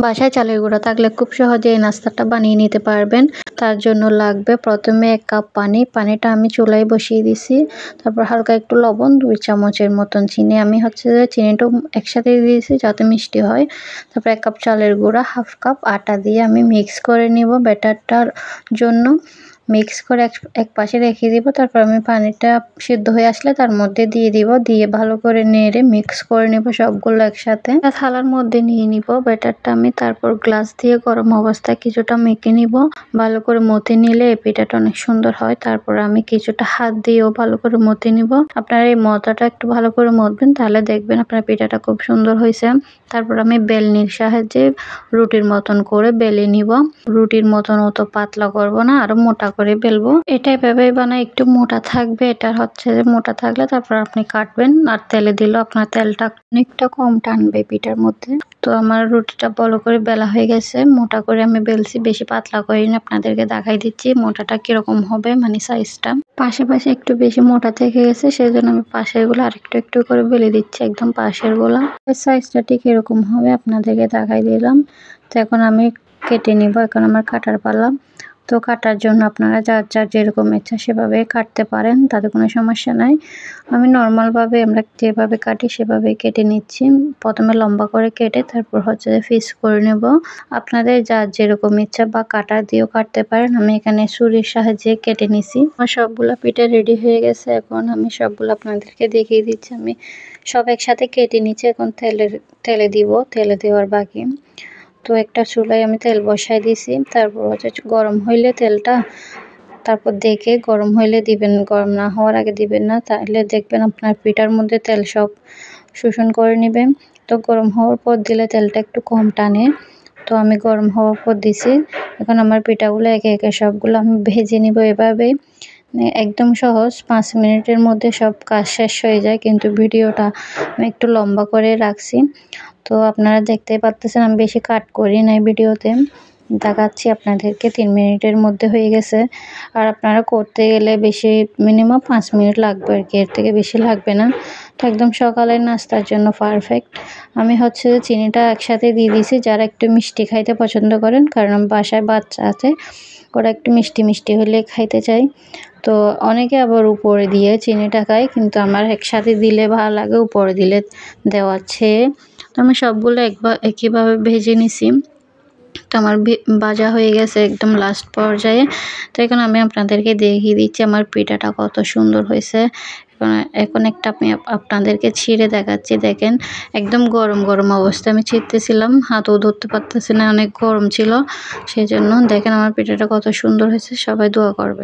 বাসায় চালের গুঁড়া থাকলে খুব সহজে এই নাস্তাটা বানিয়ে নিতে পারবেন। তার জন্য লাগবে প্রথমে 1 কাপ পানি। পানিটা আমি চুলায় বসিয়ে দিছি। তারপর হালকা একটু লবণ, 2 চামচের মতন চিনি। আমি চিনিটাও একসাথে দিয়ে দিয়েছি যাতে মিষ্টি হয়। তারপর 1 কাপ চালের গুঁড়া, 1/2 কাপ আটা দিয়ে আমি মিক্স করে নিব ব্যাটারটার জন্য। মিক্স করে এক পাশে রেখে দিব। তারপর আমি পানিটা সিদ্ধ হয়ে আসলে তার মধ্যে দিয়ে দিব। দিয়ে ভালো করে নেড়ে মিক্স করে নিব সবগুলো একসাথে। থালার মধ্যে নিয়ে নিব ব্যাটারটা আমি। তারপর গ্লাস দিয়ে গরম অবস্থায় কিছুটা মেখে নিব। ভালো করে মথে নিলে এই পিঠাটা অনেক সুন্দর হয়। তারপর আমি কিছুটা হাত দিয়েও ভালো করে মথে নিব। আপনারা এই মথাটা একটু ভালো করে মথবেন, তাহলে দেখবেন আপনার পিঠাটা খুব সুন্দর হয়েছে। তারপর আমি বেলনির সাহায্যে রুটির মতন করে বেলে নিব। রুটির মতন অত পাতলা করব না, আরো মোটা করে বেলবো। এটা এভাবে বানাই একটু মোটা থাকবে। এটা যে মোটা থাকলে তারপর আপনি কাটবেন। আর তেলে দিলেও আপনার তেলটা অনেকটা কম টানবে পিঠার মধ্যে। তো আমার রুটিটা ভালো করে বেলা হয়ে গেছে। মোটা করে আমি বেলছি, বেশি পাতলা করিনি। আপনাদেরকে দেখাই দিচ্ছি মোটাটা কিরকম হবে, মানে সাইজটা। পাশে একটু বেশি মোটা থেকে গেছে, সেই জন্য আমি পাশের গুলো আরেকটু একটু করে বেলে দিচ্ছি। একদম পাশের গুলা সাইজটা ঠিক এরকম হবে, আপনাদেরকে দেখাই দিলাম। তো এখন আমি কেটে নিব। এখন আমার কাটার পালা। তো কাটার জন্য আপনারা যার যেরকম ইচ্ছা সেভাবে কাটতে পারেন, তাতে কোনো সমস্যা নাই। আমি নর্মালভাবে আমরা যেভাবে কাটি সেভাবে কেটে নিচ্ছি। প্রথমে লম্বা করে কেটে তারপর পিস করে নেব। আপনাদের যার যেরকম ইচ্ছা বা কাটা দিয়েও কাটতে পারেন। আমি এখানে ছুরির সাহায্যে কেটে নিছি। আমার সবগুলা পিঠা রেডি হয়ে গেছে। এখন আমি সবগুলো আপনাদেরকে দেখিয়ে দিচ্ছি। আমি সব একসাথে কেটে নিচ্ছি। এখন তেলে দিব, তেলে দেওয়ার বাকি। তো একটা চুলায় আমি তেল বসাই দিয়েছি। তারপর গরম হইলে তেলটা, তারপর দেখে গরম হইলে দিবেন, গরম না হওয়ার আগে দিবেন না, তাহলে দেখবেন আপনার পিঠার মধ্যে তেল সব শোষণ করে নেবেন। তো গরম হওয়ার পর দিলে তেলটা একটু কম টানে। তো আমি গরম হওয়ার পর দিছি। এখন আমার পিঠাগুলো একে একে সবগুলো আমি ভেজে নিব। এভাবে একদম সহজ, 5 মিনিটের মধ্যে সব কাজ শেষ হয়ে যায়। কিন্তু ভিডিওটা আমি একটু লম্বা করে রাখছি। তো আপনারা দেখতেই পাচ্ছেন আমি বেশি কাট করি নাই ভিডিওতে। দেখাচ্ছি আপনাদেরকে 3 মিনিটের মধ্যে হয়ে গেছে। আর আপনারা করতে গেলে বেশি মিনিমাম 5 মিনিট লাগবে আর কি, এর থেকে বেশি লাগবে না। তো একদম সকালের নাস্তার জন্য পারফেক্ট। আমি চিনিটা একসাথে দিয়ে দিয়েছি যারা একটু মিষ্টি খাইতে পছন্দ করেন, কারণ বাসায় বাচ্চা আছে, ওরা একটু মিষ্টি হলে খাইতে চায়। তো অনেকে আবার উপরে দিয়ে চিনিটা খায়, কিন্তু আমার একসাথে দিলে ভালো লাগে উপরে দিলে দেওয়ার চেয়ে। তো আমি সবগুলো একইভাবে ভেজে নিছি। তো আমার ভাজা হয়ে গেছে একদম লাস্ট পর্যায়ে। তো এখন আমি আপনাদেরকে দেখিয়ে দিচ্ছি আমার পিঠাটা কত সুন্দর হয়েছে। এখন একটা আমি আপনাদেরকে ছিঁড়ে দেখাচ্ছি। দেখেন একদম গরম অবস্থায় আমি ছিঁড়তেছিলাম, হাতও ধরতে পারতেছি না, অনেক গরম ছিল। সেই জন্য দেখেন আমার পিঠাটা কত সুন্দর হয়েছে। সবাই দোয়া করবেন।